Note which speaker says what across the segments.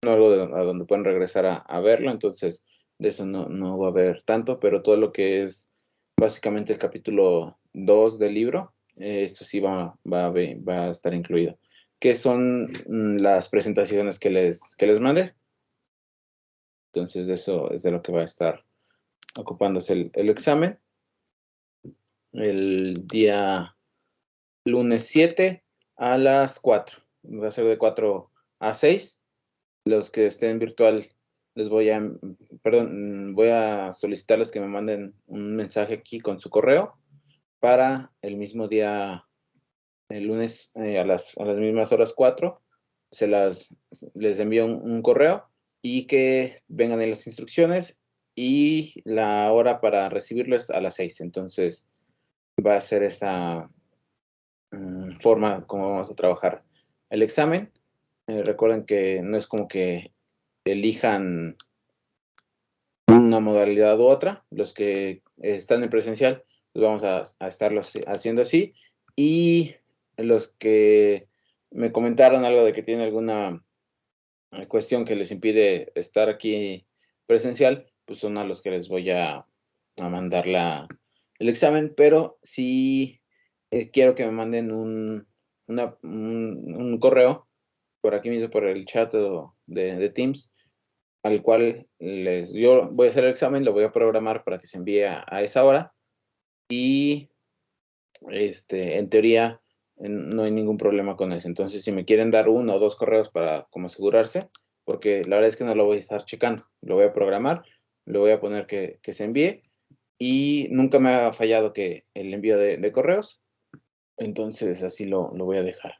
Speaker 1: no algo a donde pueden regresar a verlo, entonces de eso no va a haber tanto, pero todo lo que es básicamente el capítulo 2 del libro, esto sí va a estar incluido, que son las presentaciones que les mande. Entonces de eso es de lo que va a estar ocupándose el examen. El día lunes 7 a las 4. Va a ser de 4 a 6. Los que estén virtual, voy a solicitarles que me manden un mensaje aquí con su correo para el mismo día, el lunes, a las mismas horas 4. Les envío un correo y que vengan en las instrucciones y la hora para recibirles a las 6. Entonces va a ser esta forma como vamos a trabajar el examen. Recuerden que no es como que elijan una modalidad u otra. Los que están en presencial, los vamos a estarlo haciendo así. Y los que me comentaron algo de que tienen alguna cuestión que les impide estar aquí presencial, pues son a los que les voy a mandar el examen, pero sí quiero que me manden un correo por aquí mismo, por el chat de Teams, al cual yo voy a hacer el examen, lo voy a programar para que se envíe a esa hora y en teoría no hay ningún problema con eso. Entonces, si me quieren dar 1 o 2 correos para como asegurarse, porque la verdad es que no lo voy a estar checando, lo voy a programar, lo voy a poner que se envíe y nunca me ha fallado que el envío de correos, entonces así lo voy a dejar.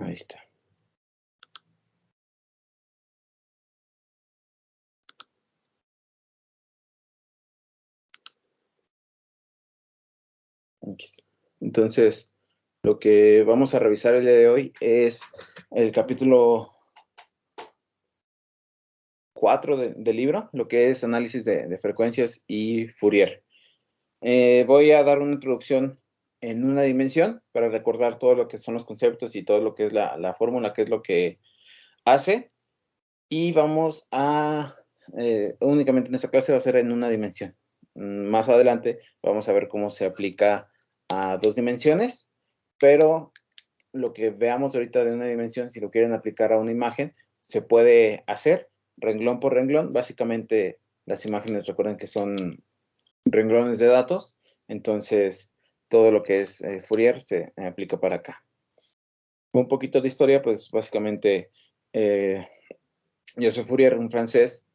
Speaker 1: Ahí está. Aquí está. Entonces, lo que vamos a revisar el día de hoy es el capítulo 4 del libro, lo que es análisis de frecuencias y Fourier. Voy a dar una introducción en una dimensión para recordar todo lo que son los conceptos y todo lo que es la fórmula, que es lo que hace. Y vamos únicamente en esta clase va a ser en una dimensión. Más adelante vamos a ver cómo se aplica a 2 dimensiones, pero lo que veamos ahorita de una dimensión, si lo quieren aplicar a una imagen, se puede hacer renglón por renglón. Básicamente las imágenes, recuerden que son renglones de datos, entonces todo lo que es Fourier se aplica para acá. Un poquito de historia, pues básicamente Joseph Fourier, un francés,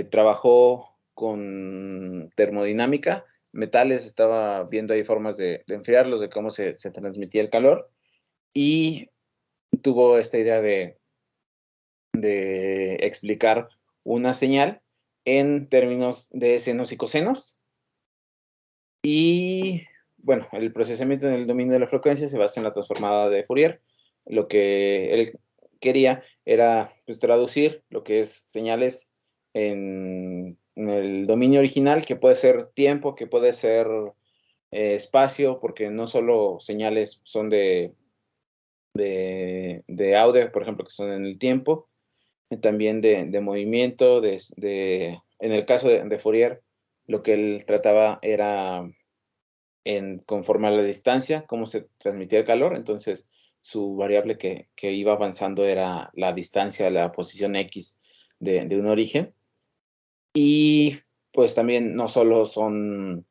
Speaker 1: trabajó con termodinámica, metales, estaba viendo ahí formas de enfriarlos, de cómo se transmitía el calor, y tuvo esta idea de explicar una señal en términos de senos y cosenos. Y bueno, el procesamiento en el dominio de la frecuencia se basa en la transformada de Fourier. Lo que él quería era pues, traducir lo que es señales en el dominio original, que puede ser tiempo, que puede ser espacio, porque no solo señales son de audio, por ejemplo, que son en el tiempo, también de movimiento, en el caso de Fourier, lo que él trataba era conforme a la distancia, cómo se transmitía el calor. Entonces, su variable que iba avanzando era la distancia, la posición X de un origen. Y pues también no solo son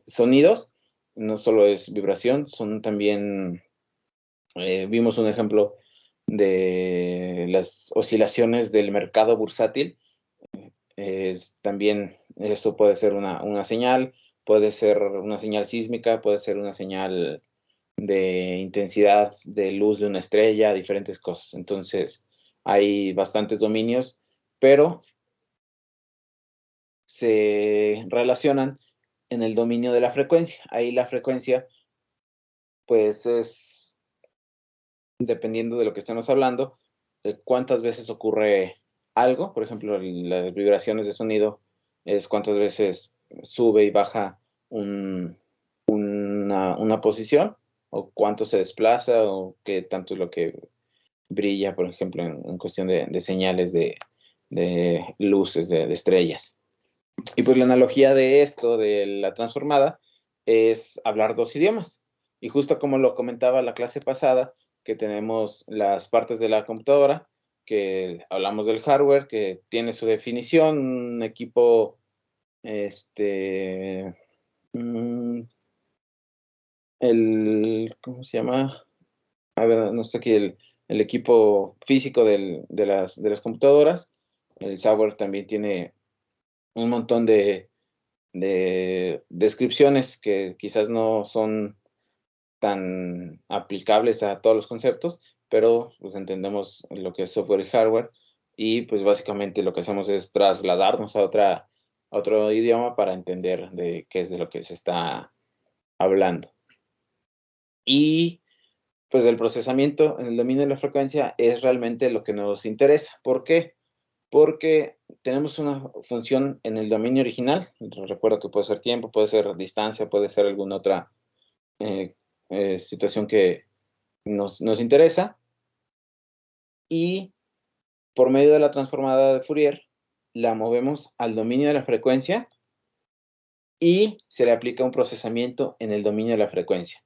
Speaker 1: sonidos, no solo es vibración, son también, vimos un ejemplo de las oscilaciones del mercado bursátil. También eso puede ser una señal, puede ser una señal sísmica, puede ser una señal de intensidad de luz de una estrella, diferentes cosas. Entonces, hay bastantes dominios, pero se relacionan en el dominio de la frecuencia. Ahí la frecuencia, pues es, dependiendo de lo que estemos hablando, de cuántas veces ocurre algo. Por ejemplo, las vibraciones de sonido es cuántas veces sube y baja una posición, o cuánto se desplaza, o qué tanto es lo que brilla, por ejemplo, en cuestión de señales de luces, de estrellas. Y pues la analogía de esto, de la transformada, es hablar dos idiomas. Y justo como lo comentaba la clase pasada, que tenemos las partes de la computadora, que hablamos del hardware, que tiene su definición, un equipo, ¿cómo se llama? A ver, no sé aquí, el equipo físico de las computadoras. El software también tiene un montón de descripciones que quizás no son tan aplicables a todos los conceptos, pero pues entendemos lo que es software y hardware, y pues básicamente lo que hacemos es trasladarnos a otro idioma para entender de qué es de lo que se está hablando. Y pues el procesamiento en el dominio de la frecuencia es realmente lo que nos interesa. ¿Por qué? Porque tenemos una función en el dominio original. Recuerda que puede ser tiempo, puede ser distancia, puede ser alguna otra situación que nos interesa. Y por medio de la transformada de Fourier, la movemos al dominio de la frecuencia y se le aplica un procesamiento en el dominio de la frecuencia.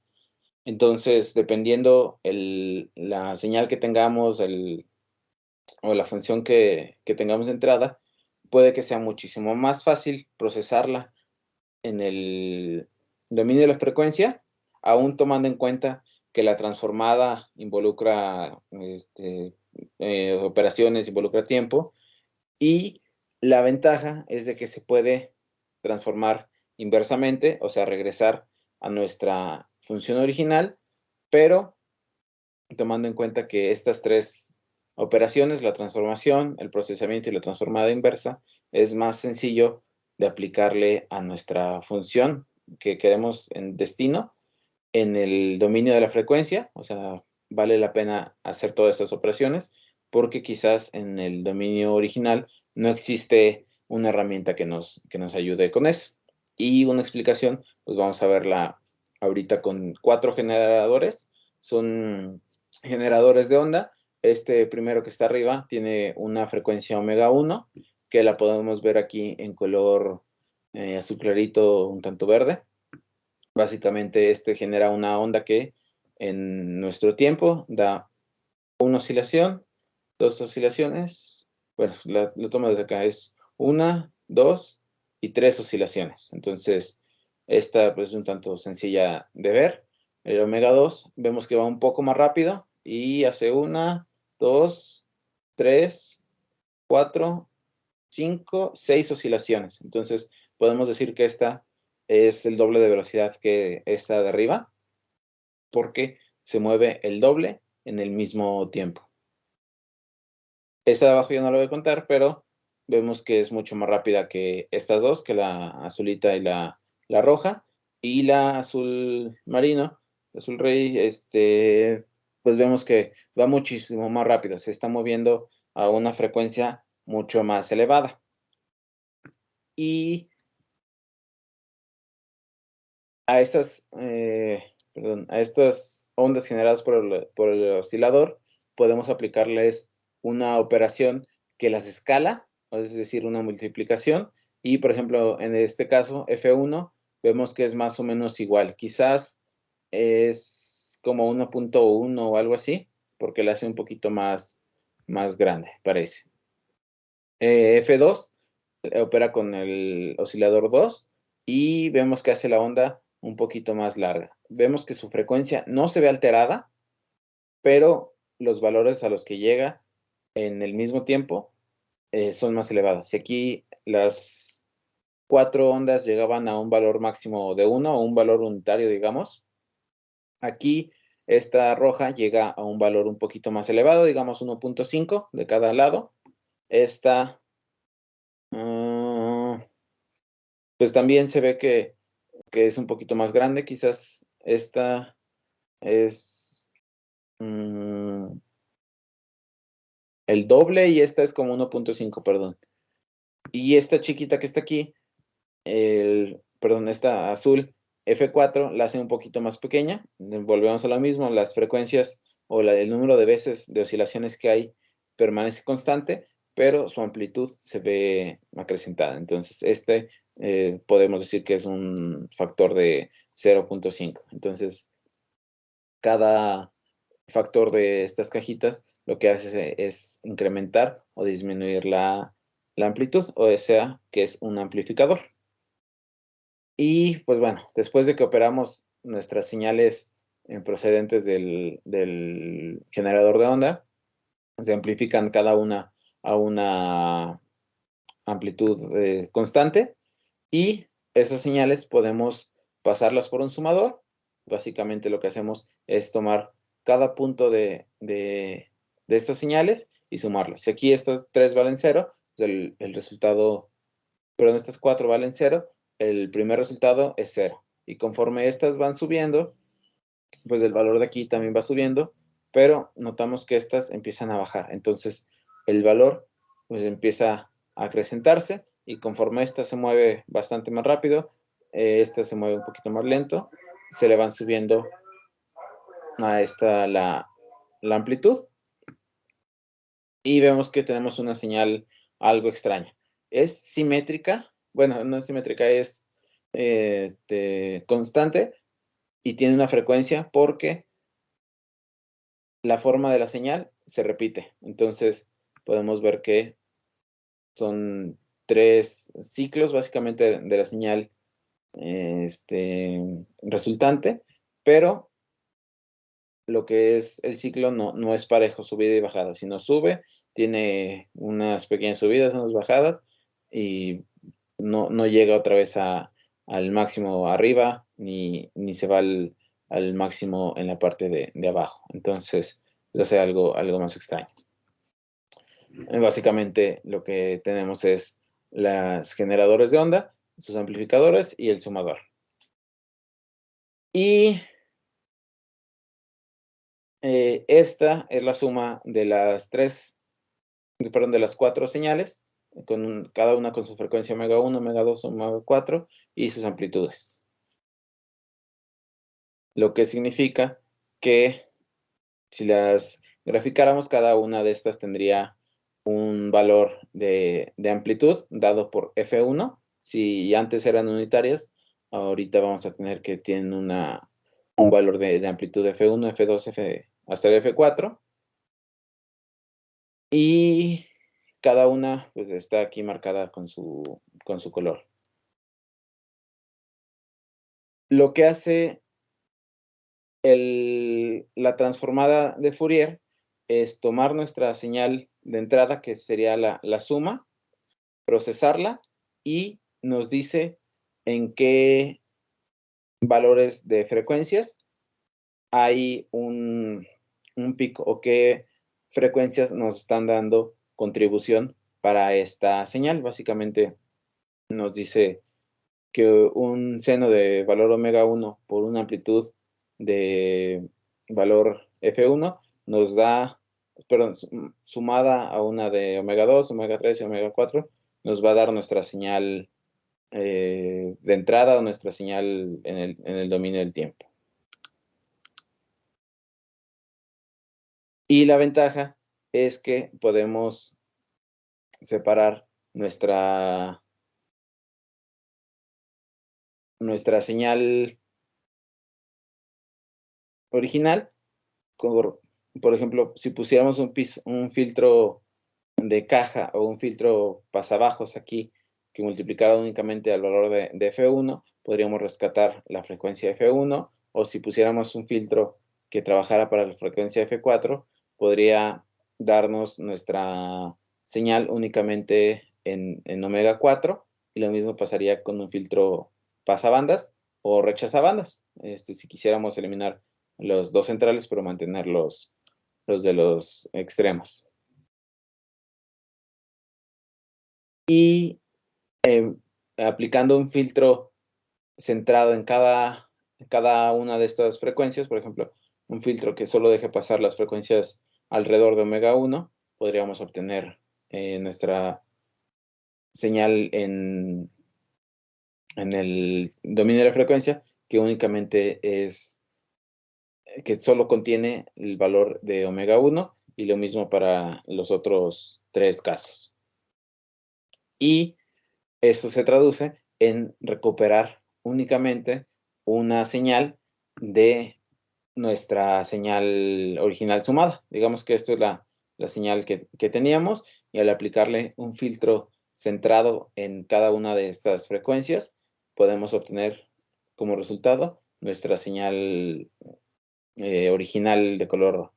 Speaker 1: Entonces, dependiendo la señal que tengamos, o la función que tengamos de entrada, puede que sea muchísimo más fácil procesarla en el dominio de la frecuencia, aún tomando en cuenta que la transformada involucra operaciones, involucra tiempo, y la ventaja es de que se puede transformar inversamente, o sea, regresar a nuestra función original, pero tomando en cuenta que estas tres operaciones, la transformación, el procesamiento y la transformada inversa, es más sencillo de aplicarle a nuestra función que queremos en destino en el dominio de la frecuencia. O sea, vale la pena hacer todas estas operaciones porque quizás en el dominio original no existe una herramienta que nos ayude con eso. Y una explicación, pues vamos a verla ahorita con 4 generadores. Son generadores de onda. Este primero que está arriba tiene una frecuencia omega 1, que la podemos ver aquí en color azul clarito, un tanto verde. Básicamente este genera una onda que en nuestro tiempo da una oscilación, 2 oscilaciones. Bueno, lo tomo desde acá, es 1, 2 y 3 oscilaciones. Entonces, esta pues, es un tanto sencilla de ver. El omega 2 vemos que va un poco más rápido y hace 1, 2, 3, 4, 5, 6 oscilaciones. Entonces, podemos decir que esta es el doble de velocidad que esta de arriba, porque se mueve el doble en el mismo tiempo. Esta de abajo yo no lo voy a contar, pero vemos que es mucho más rápida que estas dos, que la azulita y la roja. Y la azul marino, azul rey, pues vemos que va muchísimo más rápido. Se está moviendo a una frecuencia mucho más elevada. Y a estas, a estas ondas generadas por el oscilador, podemos aplicarles una operación que las escala, es decir, una multiplicación. Y, por ejemplo, en este caso, F1, vemos que es más o menos igual. Quizás es como 1.1 o algo así, porque la hace un poquito más grande, parece. F2 opera con el oscilador 2 y vemos que hace la onda un poquito más larga. Vemos que su frecuencia no se ve alterada, pero los valores a los que llega en el mismo tiempo son más elevados. Si aquí las 4 ondas llegaban a un valor máximo de 1 o un valor unitario, digamos, aquí esta roja llega a un valor un poquito más elevado, digamos 1.5 de cada lado. Esta pues también se ve que que es un poquito más grande, quizás esta es el doble y esta es como 1.5, perdón. Y esta chiquita que está aquí, esta azul F4 la hace un poquito más pequeña. Volvemos a lo mismo, las frecuencias o el número de veces de oscilaciones que hay permanece constante, pero su amplitud se ve acrecentada. Entonces, podemos decir que es un factor de 0.5. Entonces, cada factor de estas cajitas lo que hace es incrementar o disminuir la amplitud, o sea, que es un amplificador. Y pues bueno, después de que operamos nuestras señales procedentes del generador de onda, se amplifican cada una a una amplitud constante, y esas señales podemos pasarlas por un sumador. Básicamente lo que hacemos es tomar cada punto de estas señales y sumarlas. Si aquí estas 3 valen 0, pues el resultado, perdón, estas 4 valen 0, el primer resultado es 0. Y conforme estas van subiendo, pues el valor de aquí también va subiendo, pero notamos que estas empiezan a bajar. Entonces el valor pues empieza a acrecentarse, y conforme esta se mueve bastante más rápido, esta se mueve un poquito más lento, se le van subiendo a esta la amplitud, y vemos que tenemos una señal algo extraña. Es simétrica, bueno, no es simétrica, es constante, y tiene una frecuencia porque la forma de la señal se repite. Entonces podemos ver que son 3 ciclos básicamente de la señal resultante, pero lo que es el ciclo no es parejo, subida y bajada, sino sube, tiene unas pequeñas subidas, unas bajadas, y no llega otra vez al máximo arriba, ni se va al máximo en la parte de abajo. Entonces, eso hace algo más extraño. Básicamente lo que tenemos es los generadores de onda, sus amplificadores y el sumador. Y esta es la suma de las 4 señales, cada una con su frecuencia omega 1, omega 2, omega 4 y sus amplitudes. Lo que significa que si las graficáramos, cada una de estas tendría un valor de amplitud dado por F1. Si antes eran unitarias, ahorita vamos a tener que tienen un valor de amplitud F1, F2, hasta el F4. Y cada una pues está aquí marcada con su color. Lo que hace la transformada de Fourier es tomar nuestra señal de entrada, que sería la suma, procesarla, y nos dice en qué valores de frecuencias hay un pico, o qué frecuencias nos están dando contribución para esta señal. Básicamente nos dice que un seno de valor omega 1 por una amplitud de valor F1 nos da, perdón, sumada a una de omega 2, omega 3 y omega 4, nos va a dar nuestra señal de entrada, o nuestra señal en el dominio del tiempo. Y la ventaja es que podemos separar nuestra señal original. Por ejemplo, si pusiéramos un filtro de caja o un filtro pasabajos aquí, que multiplicara únicamente al valor de F1, podríamos rescatar la frecuencia F1, o si pusiéramos un filtro que trabajara para la frecuencia F4, podría darnos nuestra señal únicamente en omega 4, y lo mismo pasaría con un filtro pasabandas o rechazabandas, si quisiéramos eliminar los dos centrales pero mantener los de los extremos. Y aplicando un filtro centrado en cada una de estas frecuencias. Por ejemplo, un filtro que solo deje pasar las frecuencias alrededor de omega 1, podríamos obtener nuestra señal en el dominio de la frecuencia, que únicamente que solo contiene el valor de omega 1, y lo mismo para los otros 3 casos. Y eso se traduce en recuperar únicamente una señal de nuestra señal original sumada. Digamos que esto es la señal que teníamos, y al aplicarle un filtro centrado en cada una de estas frecuencias, podemos obtener como resultado nuestra señal original de color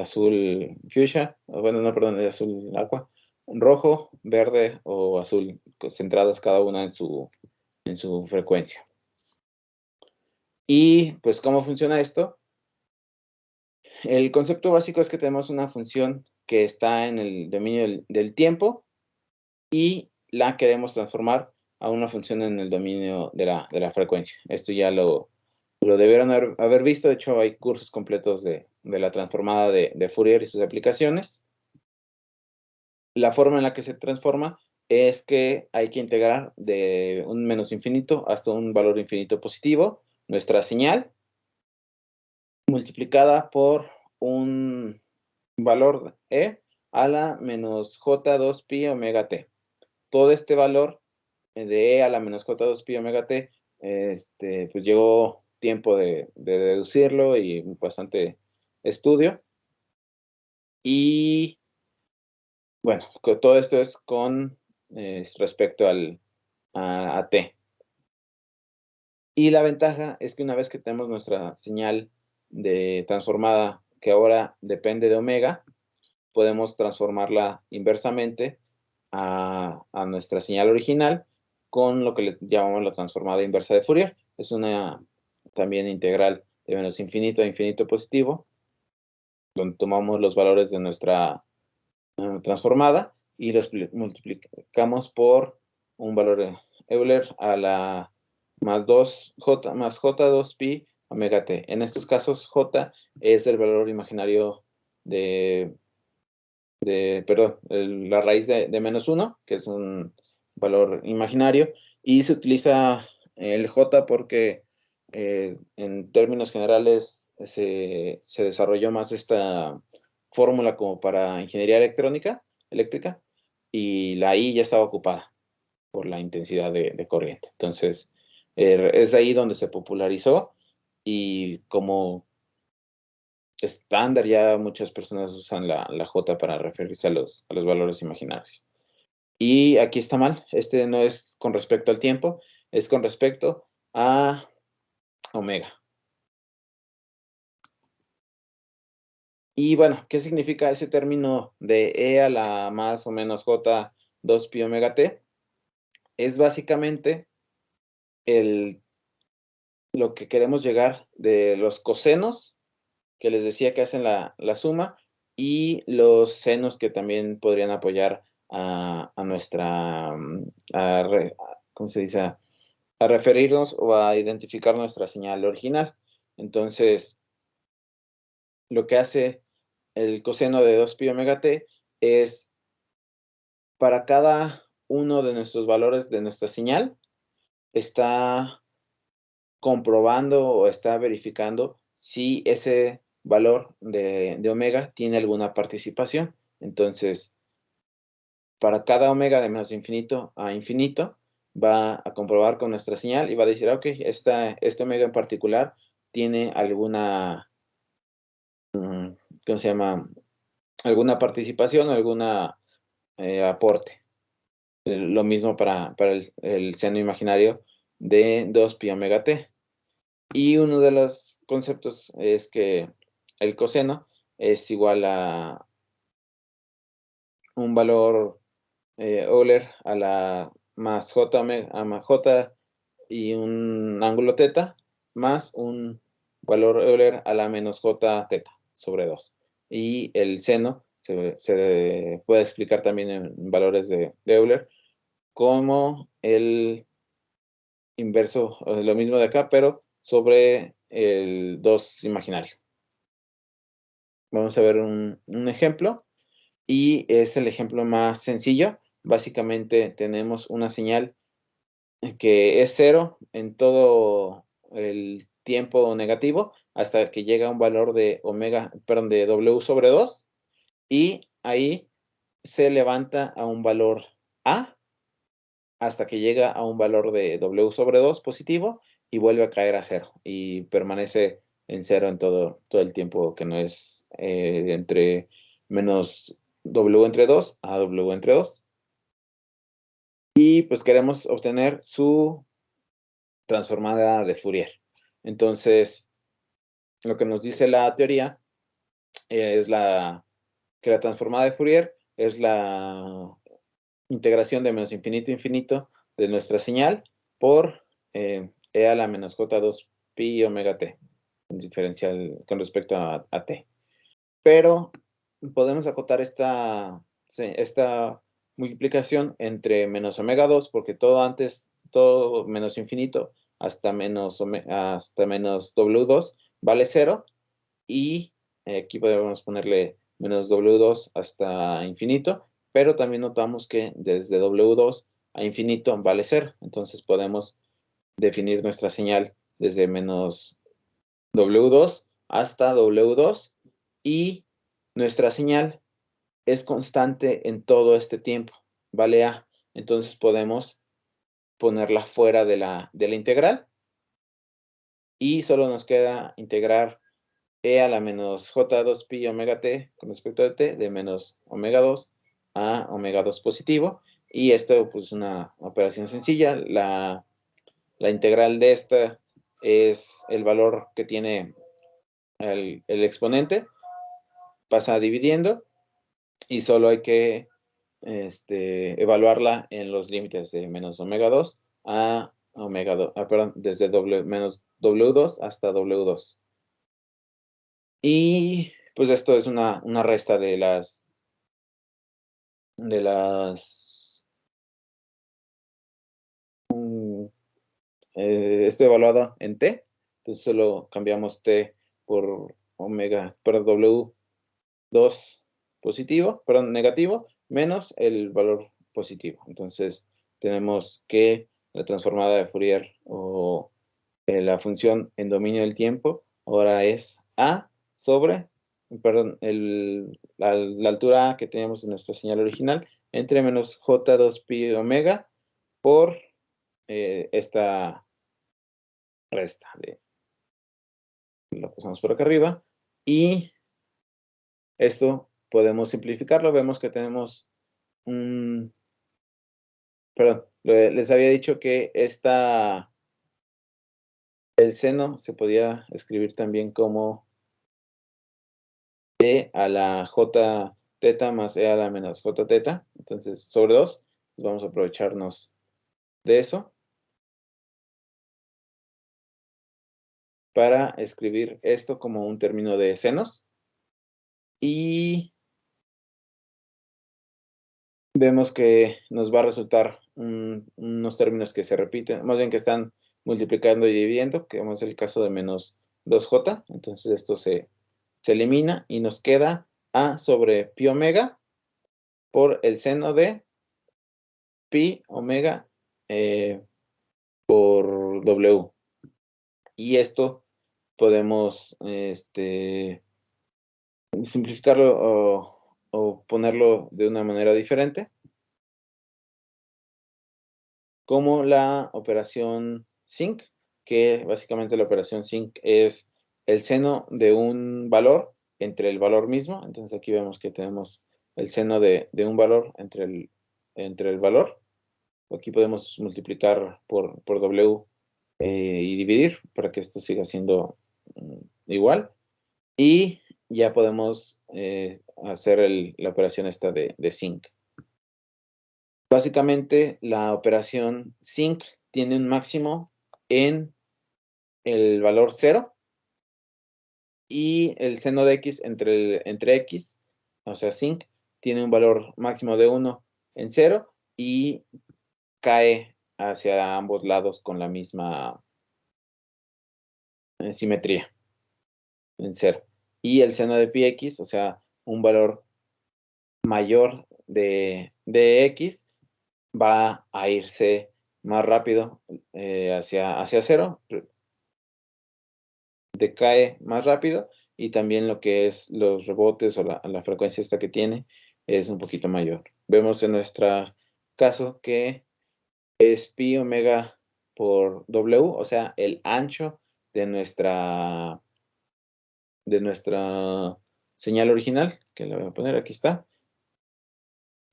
Speaker 1: azul fuchsia, bueno, no, perdón, de azul agua, rojo, verde o azul, centradas cada una en su frecuencia. Y pues, ¿cómo funciona esto? El concepto básico es que tenemos una función que está en el dominio del tiempo, y la queremos transformar a una función en el dominio de la frecuencia. Esto ya lo debieron haber visto. De hecho, hay cursos completos de la transformada de Fourier y sus aplicaciones. La forma en la que se transforma es que hay que integrar de un menos infinito hasta un valor infinito positivo nuestra señal, multiplicada por un valor e a la menos j2 pi omega t. Todo este valor de e a la menos j2 pi omega t, pues llevó tiempo de deducirlo y bastante estudio. Y bueno, todo esto es con respecto a t. Y la ventaja es que una vez que tenemos nuestra señal transformada, que ahora depende de omega, podemos transformarla inversamente a nuestra señal original con lo que le llamamos la transformada inversa de Fourier. Es una también integral de menos infinito a infinito positivo, donde tomamos los valores de nuestra transformada y los multiplicamos por un valor de Euler a la más j2 pi omega t. En estos casos, j es el valor imaginario perdón, la raíz de menos 1, que es un valor imaginario, y se utiliza el j porque en términos generales se desarrolló más esta fórmula como para ingeniería eléctrica, y la I ya estaba ocupada por la intensidad de corriente. Entonces, es ahí donde se popularizó, y como estándar ya muchas personas usan la J para referirse a los valores imaginarios. Y aquí está mal. No es con respecto al tiempo, es con respecto a omega. Y bueno, ¿qué significa ese término de e a la más o menos j2 pi omega t? Es básicamente lo que queremos llegar de los cosenos, que les decía que hacen la suma, y los senos, que también podrían apoyar a nuestra, ¿cómo se dice? A referirnos o a identificar nuestra señal original. Entonces, lo que hace el coseno de 2 pi omega t es, para cada uno de nuestros valores de nuestra señal, está comprobando o está verificando si ese valor de omega tiene alguna participación. Entonces, para cada omega de menos infinito a infinito, va a comprobar con nuestra señal y va a decir, ok, este omega en particular tiene alguna, ¿cómo se llama? Alguna participación, alguna aporte. Lo mismo para el seno imaginario de 2 pi omega t. Y uno de los conceptos es que el coseno es igual a un valor Euler a la más j y un ángulo teta, más un valor Euler a la menos j teta sobre 2. Y el seno se puede explicar también en valores de Euler como inverso, o lo mismo de acá, pero sobre el 2 imaginario. Vamos a ver un ejemplo, y es el ejemplo más sencillo. Básicamente tenemos una señal que es 0 en todo el tiempo negativo hasta que llega a un valor de de W sobre 2, y ahí se levanta a un valor A hasta que llega a un valor de W sobre 2 positivo y vuelve a caer a 0 y permanece en 0 en todo el tiempo que no es entre menos W entre 2 a W entre 2. Y pues queremos obtener su transformada de Fourier. Entonces, lo que nos dice la teoría es que la transformada de Fourier es la integración de menos infinito a infinito de nuestra señal por e a la menos j2 pi omega t, diferencial con respecto a t. Pero podemos acotar esta multiplicación entre menos omega 2, porque todo menos infinito hasta menos W2 vale 0, y aquí podemos ponerle menos W2 hasta infinito, pero también notamos que desde W2 a infinito vale 0, entonces podemos definir nuestra señal desde menos W2 hasta W2, y nuestra señal es constante en todo este tiempo, vale A. Entonces podemos ponerla fuera de la integral, y solo nos queda integrar e a la menos j2 pi omega t con respecto a t de menos omega 2 a omega 2 positivo, y esto pues es una operación sencilla. La integral de esta es el valor que tiene el exponente, pasa dividiendo, y solo hay que evaluarla en los límites de menos omega 2 a omega 2, perdón, desde menos W2 hasta W2. Y pues esto es una resta de las esto evaluado en t, entonces solo cambiamos t por W2 positivo, perdón, negativo, menos el valor positivo. Entonces tenemos que la transformada de Fourier o la función en dominio del tiempo ahora es A sobre, perdón, la altura A que teníamos en nuestra señal original entre menos J2 pi omega por esta resta. Lo pasamos por acá arriba, y esto podemos simplificarlo. Vemos que tenemos perdón, les había dicho que el seno se podía escribir también como e a la j teta más e a la menos j teta, entonces sobre 2, vamos a aprovecharnos de eso para escribir esto como un término de senos, y vemos que nos va a resultar unos términos que se repiten, más bien que están multiplicando y dividiendo, que es el caso de menos 2j, entonces esto se elimina y nos queda a sobre pi omega por el seno de pi omega por W. Y esto podemos simplificarlo o ponerlo de una manera diferente, como la operación sinc, que básicamente la operación sinc es el seno de un valor entre el valor mismo. Entonces aquí vemos que tenemos el seno de un valor entre el valor. Aquí podemos multiplicar por W y dividir para que esto siga siendo igual. Y ya podemos hacer la operación esta de sinc. Básicamente, la operación sinc tiene un máximo en el valor 0, y el seno de x entre x, o sea, sinc, tiene un valor máximo de 1 en 0 y cae hacia ambos lados con la misma simetría, en 0. Y el seno de pi x, o sea, un valor mayor de x, va a irse más rápido hacia 0, decae más rápido, y también lo que es los rebotes o la frecuencia esta que tiene es un poquito mayor. Vemos en nuestro caso que es pi omega por W, o sea, el ancho de nuestra señal original, que la voy a poner, aquí está,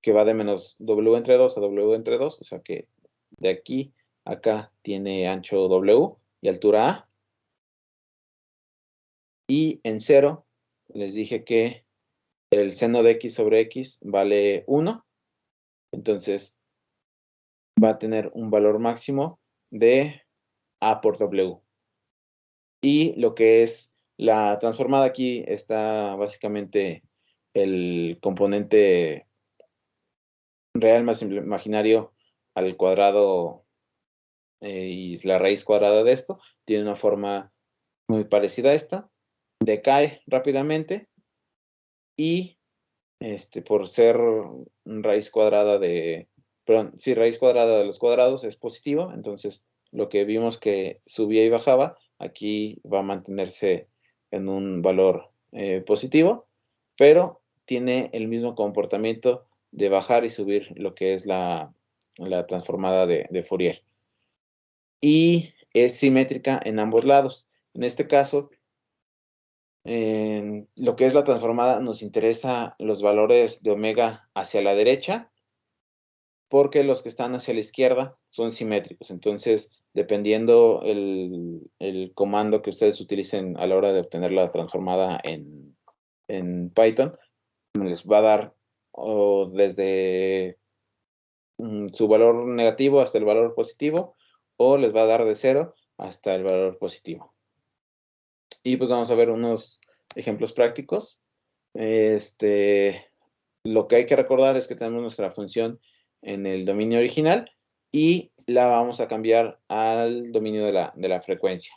Speaker 1: que va de menos W entre 2 a W entre 2, o sea que de aquí a acá tiene ancho W y altura A. Y en 0 les dije que el seno de x sobre x vale 1, entonces va a tener un valor máximo de A por W. Y lo que es la transformada aquí está básicamente el componente real más imaginario al cuadrado y la raíz cuadrada de esto. Tiene una forma muy parecida a esta. Decae rápidamente y por ser raíz cuadrada raíz cuadrada de los cuadrados es positivo, entonces lo que vimos que subía y bajaba, aquí va a mantenerse en un valor positivo, pero tiene el mismo comportamiento de bajar y subir lo que es la transformada de Fourier. Y es simétrica en ambos lados. En este caso, en lo que es la transformada, nos interesa los valores de omega hacia la derecha, porque los que están hacia la izquierda son simétricos. Entonces, dependiendo el comando que ustedes utilicen a la hora de obtener la transformada en Python, les va a dar desde su valor negativo hasta el valor positivo, o les va a dar de 0 hasta el valor positivo. Y pues vamos a ver unos ejemplos prácticos. Lo que hay que recordar es que tenemos nuestra función en el dominio original y la vamos a cambiar al dominio de la frecuencia.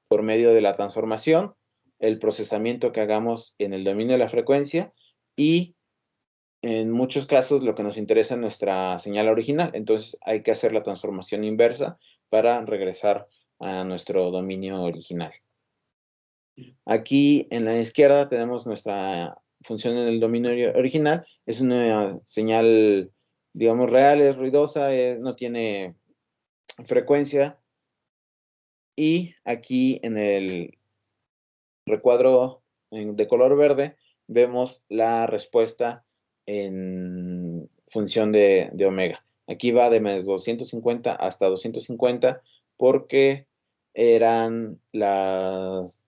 Speaker 1: Por medio de la transformación, el procesamiento que hagamos en el dominio de la frecuencia, y en muchos casos lo que nos interesa es nuestra señal original. Entonces hay que hacer la transformación inversa para regresar a nuestro dominio original. Aquí en la izquierda tenemos nuestra función en el dominio original. Es una señal, digamos, real, es ruidosa, no tiene frecuencia. Y aquí en el recuadro de color verde vemos la respuesta en función de omega. Aquí va de menos 250 hasta 250 porque eran los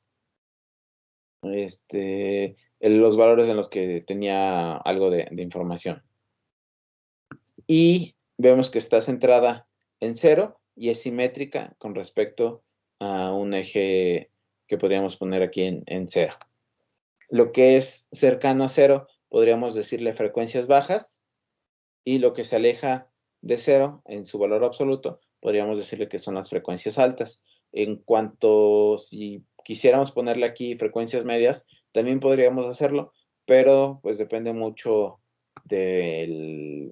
Speaker 1: valores en los que tenía algo de información. Y vemos que está centrada en 0 y es simétrica con respecto a un eje que podríamos poner aquí en 0. Lo que es cercano a 0 podríamos decirle frecuencias bajas, y lo que se aleja de 0 en su valor absoluto podríamos decirle que son las frecuencias altas. En cuanto, si quisiéramos ponerle aquí frecuencias medias, también podríamos hacerlo, pero pues depende mucho de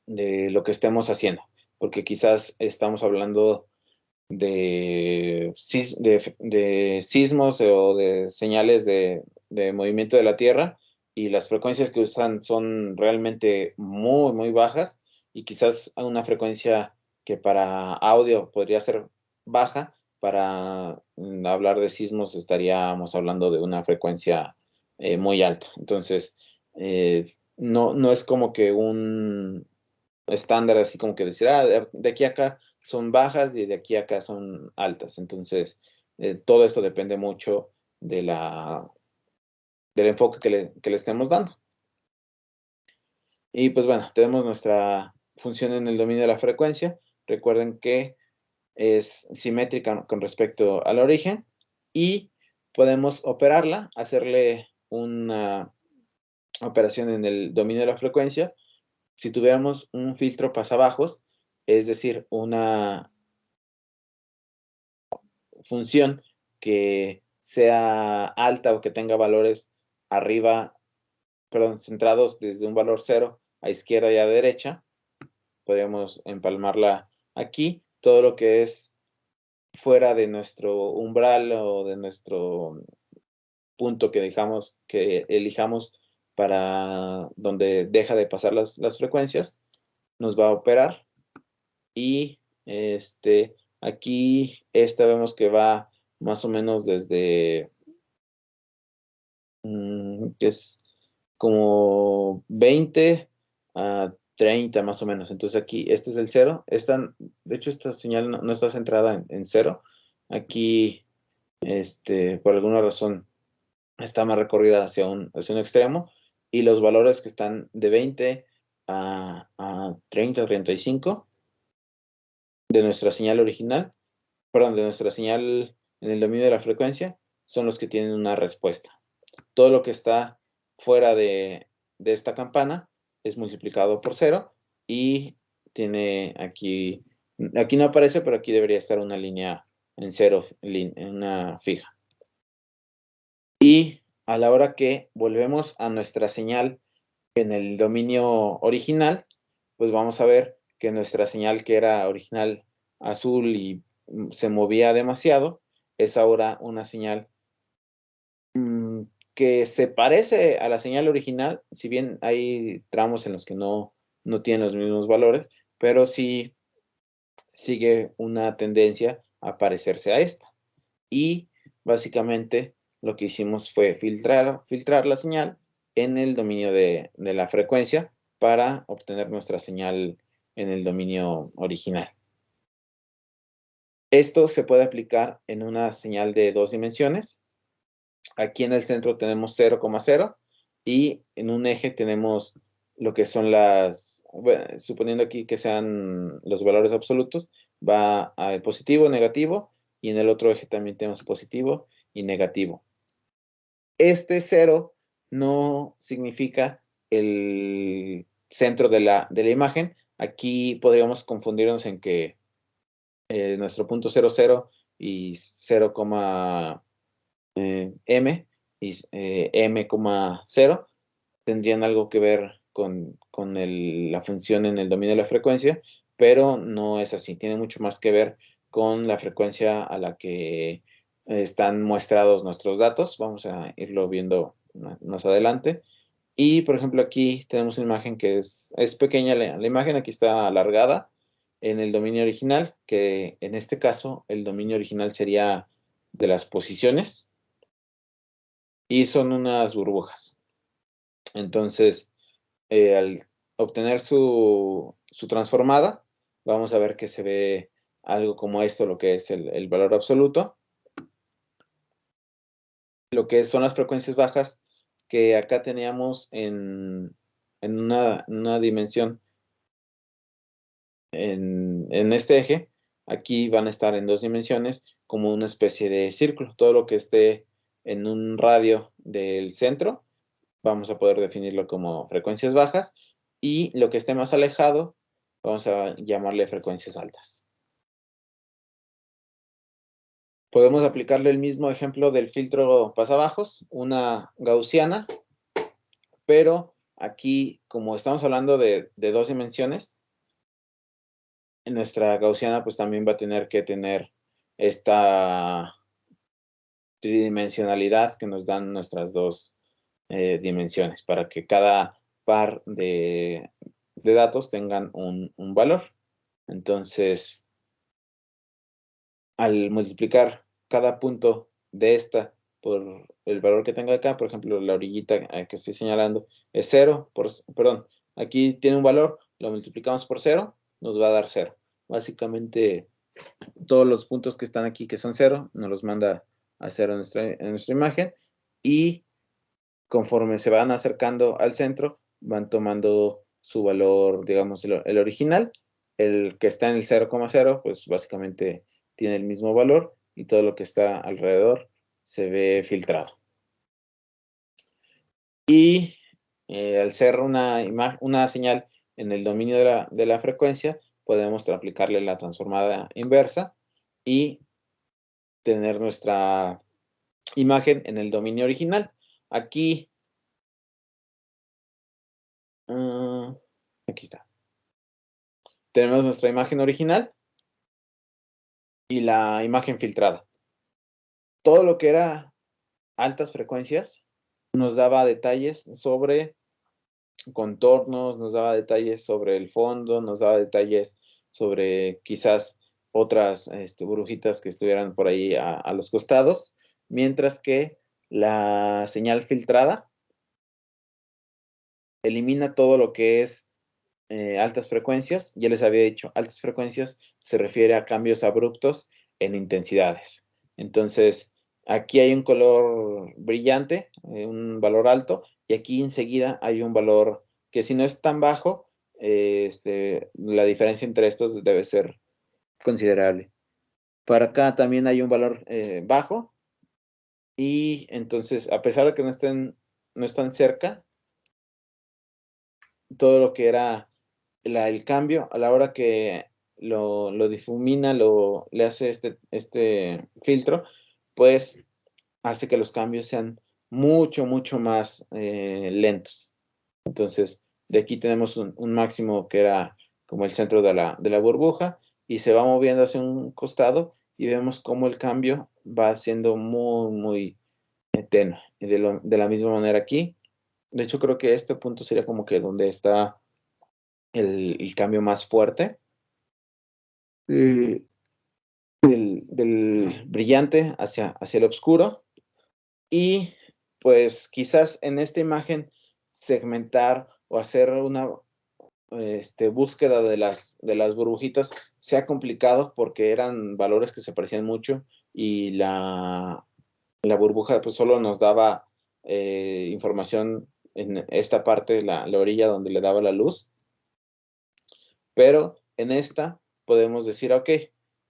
Speaker 1: lo que estemos haciendo, porque quizás estamos hablando de sismos o de señales de movimiento de la Tierra, y las frecuencias que usan son realmente muy, muy bajas, y quizás una frecuencia que para audio podría ser baja, para hablar de sismos estaríamos hablando de una frecuencia muy alta. Entonces, no es como que un estándar así como que decir, de aquí a acá son bajas y de aquí a acá son altas. Entonces, todo esto depende mucho del enfoque que le estemos dando. Y pues bueno, tenemos nuestra función en el dominio de la frecuencia. Recuerden que es simétrica con respecto al origen, y podemos operarla, hacerle una operación en el dominio de la frecuencia. Si tuviéramos un filtro pasabajos, es decir, una función que sea alta o que tenga valores arriba, perdón, centrados desde un valor 0 a izquierda y a derecha. Podríamos empalmarla aquí. Todo lo que es fuera de nuestro umbral o de nuestro punto que elijamos para donde deja de pasar las frecuencias, nos va a operar. Y aquí vemos que va más o menos desde que es como 20 a 30 más o menos. Entonces aquí, este es el 0. De hecho, esta señal no está centrada en 0. Aquí, por alguna razón, está más recorrida hacia un extremo. Y los valores que están de 20 a 30, 35 de nuestra señal original, perdón, de nuestra señal en el dominio de la frecuencia, son los que tienen una respuesta. Todo lo que está fuera de esta campana es multiplicado por 0 y tiene aquí no aparece, pero aquí debería estar una línea en 0, en una fija. Y a la hora que volvemos a nuestra señal en el dominio original, pues vamos a ver que nuestra señal, que era original azul y se movía demasiado, es ahora una señal que se parece a la señal original, si bien hay tramos en los que no tienen los mismos valores, pero sí sigue una tendencia a parecerse a esta. Y básicamente lo que hicimos fue filtrar la señal en el dominio de la frecuencia para obtener nuestra señal en el dominio original. Esto se puede aplicar en una señal de 2 dimensiones. Aquí en el centro tenemos 0,0 y en un eje tenemos lo que son suponiendo aquí que sean los valores absolutos, va a positivo, negativo, y en el otro eje también tenemos positivo y negativo. Este 0 no significa el centro de la imagen. Aquí podríamos confundirnos en que nuestro punto 00 y 0, m y m,0 tendrían algo que ver con la función en el dominio de la frecuencia, pero no es así. Tiene mucho más que ver con la frecuencia a la que están muestrados nuestros datos. Vamos a irlo viendo más adelante. Y, por ejemplo, aquí tenemos una imagen que es pequeña. La imagen aquí está alargada en el dominio original, que en este caso el dominio original sería de las posiciones y son unas burbujas. Entonces, al obtener su transformada, vamos a ver que se ve algo como esto, lo que es el valor absoluto. Lo que son las frecuencias bajas, que acá teníamos en una dimensión en este eje, aquí van a estar en 2 dimensiones como una especie de círculo. Todo lo que esté en un radio del centro, vamos a poder definirlo como frecuencias bajas, y lo que esté más alejado, vamos a llamarle frecuencias altas. Podemos aplicarle el mismo ejemplo del filtro pasabajos, una gaussiana, pero aquí, como estamos hablando de 2 dimensiones, nuestra gaussiana pues también va a tener que tener esta tridimensionalidad que nos dan nuestras 2 dimensiones para que cada par de datos tengan un valor. Entonces, al multiplicar cada punto de esta por el valor que tenga acá, por ejemplo, la orillita que estoy señalando es 0, perdón, aquí tiene un valor, lo multiplicamos por 0, nos va a dar 0. Básicamente, todos los puntos que están aquí que son 0, nos los manda a 0 en nuestra imagen, y conforme se van acercando al centro, van tomando su valor, digamos, el original. El que está en el 0,0, pues básicamente tiene el mismo valor, y todo lo que está alrededor se ve filtrado. Y al ser una señal en el dominio de la frecuencia, podemos aplicarle la transformada inversa y tener nuestra imagen en el dominio original. Aquí, aquí está. Tenemos nuestra imagen original y la imagen filtrada. Todo lo que era altas frecuencias nos daba detalles sobre contornos, nos daba detalles sobre el fondo, nos daba detalles sobre quizás otras burbujitas que estuvieran por ahí a los costados, mientras que la señal filtrada elimina todo lo que es altas frecuencias. Ya les había dicho, altas frecuencias se refiere a cambios abruptos en intensidades. Entonces, aquí hay un color brillante, un valor alto, y aquí enseguida hay un valor que si no es tan bajo, la diferencia entre estos debe ser considerable. Para acá también hay un valor bajo, y entonces, a pesar de que no están cerca, todo lo que era el cambio, a la hora que lo difumina, le hace este filtro, pues hace que los cambios sean mucho, mucho más lentos. Entonces, de aquí tenemos un máximo que era como el centro de la burbuja y se va moviendo hacia un costado y vemos cómo el cambio va siendo muy, muy tenue. Y de la misma manera aquí. De hecho, creo que este punto sería como que donde está el cambio más fuerte del brillante hacia el oscuro. Y pues quizás en esta imagen segmentar o hacer una búsqueda de las burbujitas sea complicado porque eran valores que se parecían mucho y la burbuja pues solo nos daba información en esta parte, la orilla donde le daba la luz. Pero en esta podemos decir, ok,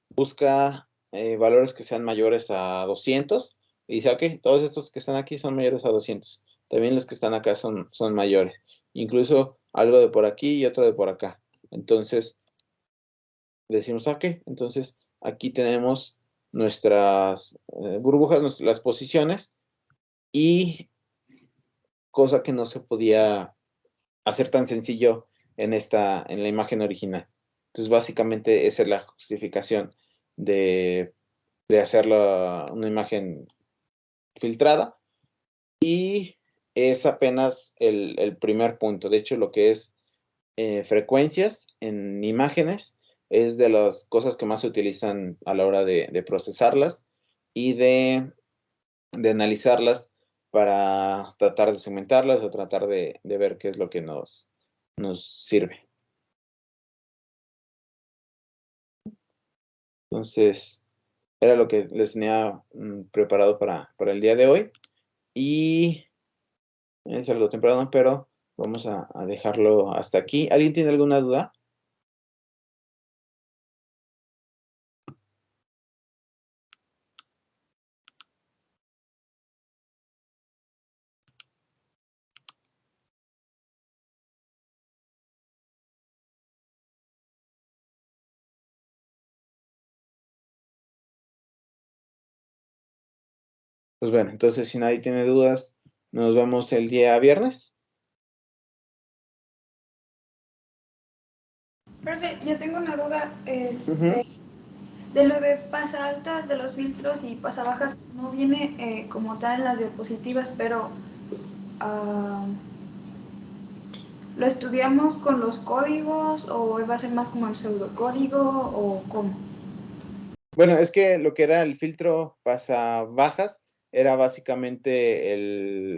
Speaker 1: busca valores que sean mayores a 200 y dice, ok, todos estos que están aquí son mayores a 200. También los que están acá son mayores. Incluso algo de por aquí y otro de por acá. Entonces, decimos, ok, entonces aquí tenemos nuestras burbujas, las posiciones y cosa que no se podía hacer tan sencillo en la imagen original. Entonces, básicamente, esa es la justificación de hacer una imagen filtrada. Y es apenas el primer punto. De hecho, lo que es frecuencias en imágenes es de las cosas que más se utilizan a la hora de procesarlas y de analizarlas para tratar de segmentarlas o tratar de ver qué es lo que nos sirve. Entonces, era lo que les tenía preparado para el día de hoy. Y es algo temprano, pero vamos a dejarlo hasta aquí. ¿Alguien tiene alguna duda? Pues bueno, entonces si nadie tiene dudas, nos vemos el día viernes.
Speaker 2: Profe, yo tengo una duda,
Speaker 1: Ujú.
Speaker 2: de lo de pasa altas, de los filtros y pasa bajas, no viene como tal en las diapositivas, pero ah, ¿lo estudiamos con los códigos o va a ser más como el pseudocódigo o cómo?
Speaker 1: Bueno, es que lo que era el filtro bajas era básicamente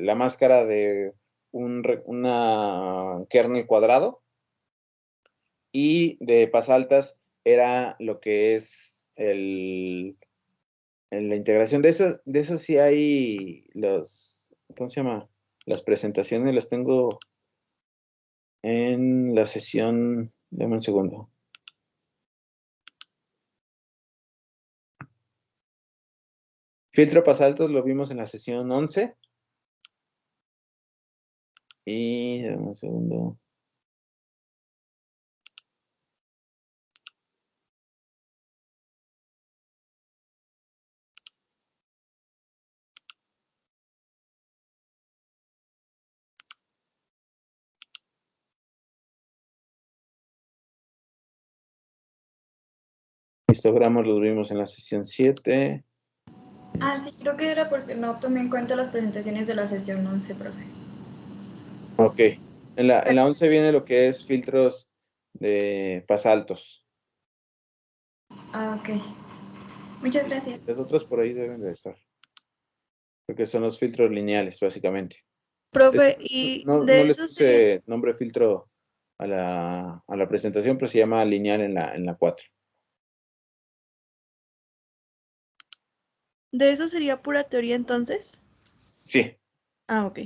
Speaker 1: la máscara de una kernel cuadrado y de pasaltas era lo que es la integración. De eso sí hay ¿cómo se llama? Las presentaciones las tengo en la sesión, dame un segundo. Filtro pasaltos lo vimos en la sesión 11. Y dame un segundo. Histogramos los vimos en la sesión 7.
Speaker 2: Ah, sí, creo que era porque no tomé en cuenta las presentaciones de la sesión 11, profe.
Speaker 1: Ok. En la 11 viene lo que es filtros de pasaltos.
Speaker 2: Ah, ok. Muchas gracias.
Speaker 1: Los otros por ahí deben de estar. Porque son los filtros lineales, básicamente.
Speaker 3: Profe, y
Speaker 1: No
Speaker 3: de
Speaker 1: les
Speaker 3: eso sería,
Speaker 1: puse nombre filtro a la presentación, pero se llama lineal en la 4.
Speaker 3: ¿de eso sería pura teoría entonces?
Speaker 1: Sí.
Speaker 3: Ah, ok.